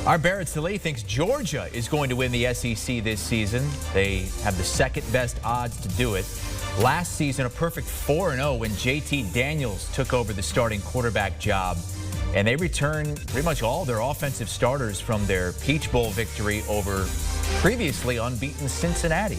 Our Barrett Sallee thinks Georgia is going to win the SEC this season. They have the second best odds to do it. Last season, a perfect 4-0 when JT Daniels took over the starting quarterback job. And they returned pretty much all their offensive starters from their Peach Bowl victory over previously unbeaten Cincinnati.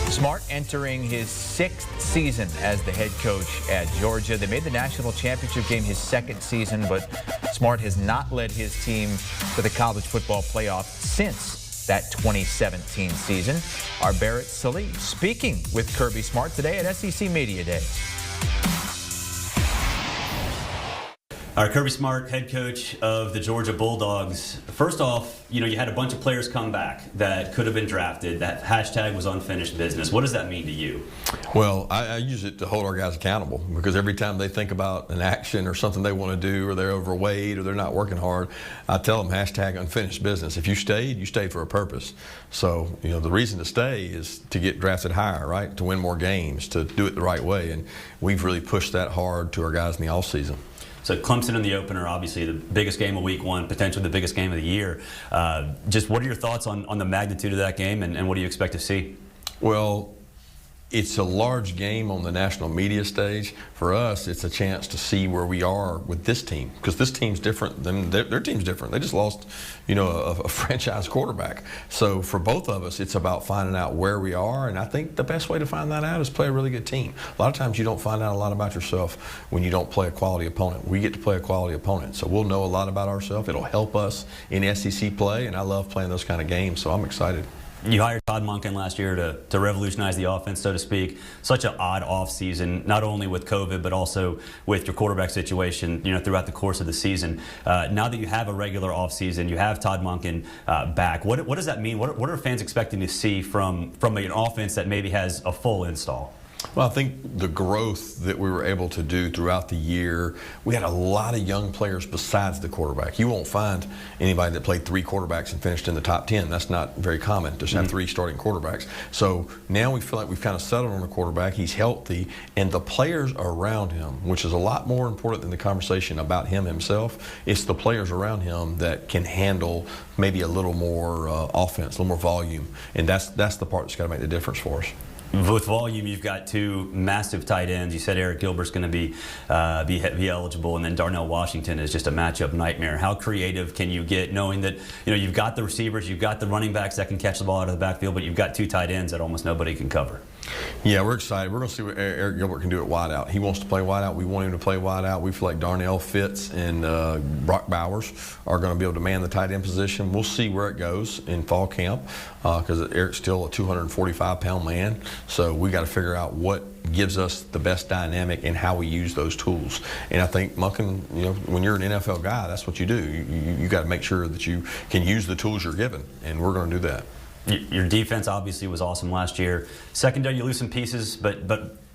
Smart entering his 6th season as the head coach at Georgia. They made the national championship game his 2nd season, but Smart has not led his team to the college football playoff since that 2017 season. Our Barrett Sallee speaking with Kirby Smart today at SEC Media Day. Our Kirby Smart, head coach of the Georgia Bulldogs. First off, you had a bunch of players come back that could have been drafted. That hashtag was unfinished business. What does that mean to you? Well, I use it to hold our guys accountable, because every time they think about an action or something they want to do, or they're overweight or they're not working hard, I tell them hashtag unfinished business. If you stayed for a purpose. So, the reason to stay is to get drafted higher, right? To win more games, to do it the right way. And we've really pushed that hard to our guys in the offseason. So Clemson in the opener, obviously the biggest game of week 1, potentially the biggest game of the year. Just what are your thoughts on the magnitude of that game, and what do you expect to see? Well, it's a large game on the national media stage. For us, it's a chance to see where we are with this team, because this team's different than their team's different. They just lost, a franchise quarterback. So for both of us, it's about finding out where we are, and I think the best way to find that out is play a really good team. A lot of times you don't find out a lot about yourself when you don't play a quality opponent. We get to play a quality opponent, so we'll know a lot about ourselves. It'll help us in SEC play, and I love playing those kind of games, so I'm excited. You hired Todd Monken last year to revolutionize the offense, so to speak. Such an odd offseason, not only with COVID, but also with your quarterback situation, throughout the course of the season. Now that you have a regular offseason, you have Todd Monken back. What does that mean? What are fans expecting to see from an offense that maybe has a full install? Well, I think the growth that we were able to do throughout the year, we had a lot of young players besides the quarterback. You won't find anybody that played 3 quarterbacks and finished in the top 10. That's not very common, to have 3 starting quarterbacks. So now we feel like we've kind of settled on a quarterback. He's healthy, and the players around him, which is a lot more important than the conversation about him himself. It's the players around him that can handle maybe a little more offense, a little more volume, and that's the part that's got to make the difference for us. With volume, you've got 2 massive tight ends. You said Eric Gilbert's going to be eligible, and then Darnell Washington is just a matchup nightmare. How creative can you get, knowing that you've got the receivers, you've got the running backs that can catch the ball out of the backfield, but you've got 2 tight ends that almost nobody can cover? Yeah, we're excited. We're going to see what Eric Gilbert can do at wideout. He wants to play wideout. We want him to play wideout. We feel like Darnell Fitz and Brock Bowers are going to be able to man the tight end position. We'll see where it goes in fall camp, because Eric's still a 245-pound man. So we got to figure out what gives us the best dynamic and how we use those tools. And I think Monken, when you're an NFL guy, that's what you do. You got to make sure that you can use the tools you're given, and we're going to do that. Your defense obviously was awesome last year. Secondary, you lose some pieces, but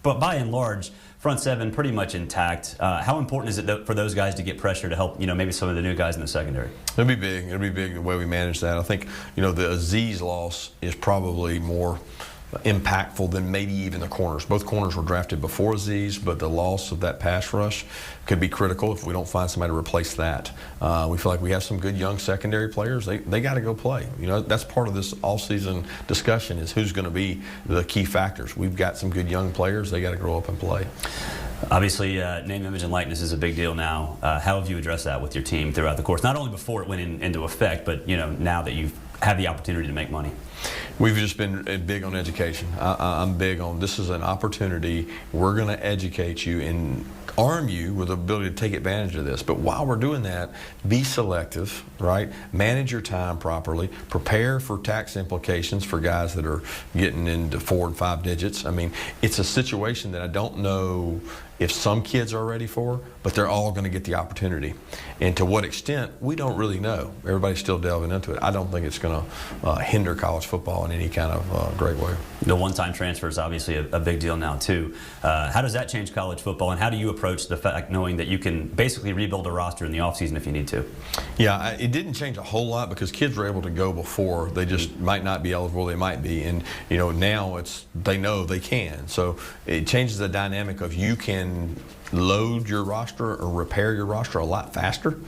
by and large, front 7 pretty much intact. How important is it for those guys to get pressure to help, maybe some of the new guys in the secondary? It'll be big. It'll be big the way we manage that. I think, the Aziz loss is probably more impactful than maybe even the corners. Both corners were drafted before Aziz, but the loss of that pass rush could be critical if we don't find somebody to replace that. We feel like we have some good young secondary players. They got to go play. That's part of this all-season discussion, is who's going to be the key factors. We've got some good young players. They got to grow up and play. Obviously, name, image, and likeness is a big deal now. How have you addressed that with your team throughout the course? Not only before it went into effect, but now that you've had the opportunity to make money. We've just been big on education. I'm big on, this is an opportunity. We're going to educate you and arm you with the ability to take advantage of this. But while we're doing that, be selective, right? Manage your time properly. Prepare for tax implications for guys that are getting into 4 and 5 digits. I mean, it's a situation that I don't know if some kids are ready for, but they're all going to get the opportunity. And to what extent, we don't really know. Everybody's still delving into it. I don't think it's going to hinder college football in any kind of great way. The one-time transfer is obviously a big deal now, too. How does that change college football, and how do you approach the fact knowing that you can basically rebuild a roster in the offseason if you need to? Yeah, it didn't change a whole lot, because kids were able to go before. They just might not be eligible. They might be. And, now they know they can. So it changes the dynamic of you can load your roster or repair your roster a lot faster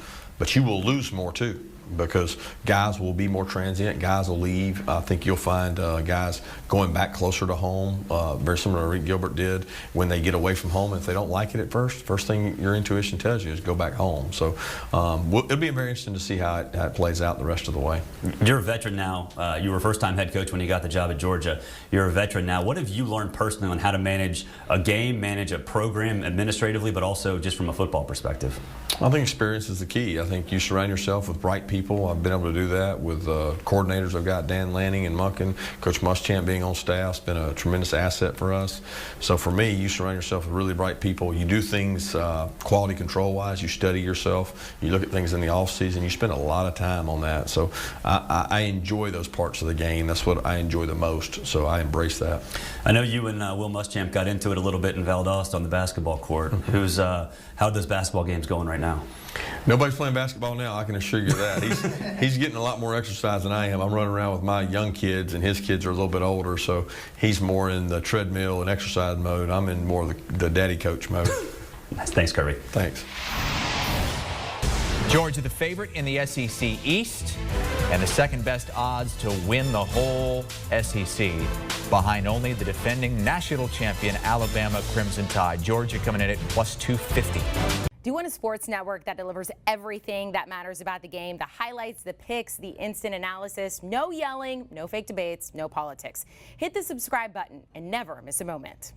but you will lose more too, because guys will be more transient, guys will leave. I think you'll find guys going back closer to home, very similar to Rick Gilbert did when they get away from home. If they don't like it at first thing your intuition tells you is go back home. So it'll be very interesting to see how it plays out the rest of the way. You're a veteran now. You were a first-time head coach when you got the job at Georgia. You're a veteran now. What have you learned personally on how to manage a game, manage a program administratively, but also just from a football perspective? I think experience is the key. I think you surround yourself with bright people. I've been able to do that with coordinators. I've got Dan Lanning and Munkin. Coach Muschamp being on staff has been a tremendous asset for us. So for me, you surround yourself with really bright people. You do things quality control-wise. You study yourself. You look at things in the off-season. You spend a lot of time on that. So I enjoy those parts of the game. That's what I enjoy the most. So I embrace that. I know you and Will Muschamp got into it a little bit in Valdosta on the basketball court. How are those basketball games going right now? Nobody's playing basketball now, I can assure you that. He's getting a lot more exercise than I am. I'm running around with my young kids, and his kids are a little bit older, so he's more in the treadmill and exercise mode. I'm in more of the daddy coach mode. Thanks, Kirby. Thanks. Georgia, the favorite in the SEC East and the second best odds to win the whole SEC, behind only the defending national champion Alabama Crimson Tide. Georgia coming in at plus 250. Do you want a sports network that delivers everything that matters about the game? The highlights, the picks, the instant analysis, no yelling, no fake debates, no politics. Hit the subscribe button and never miss a moment.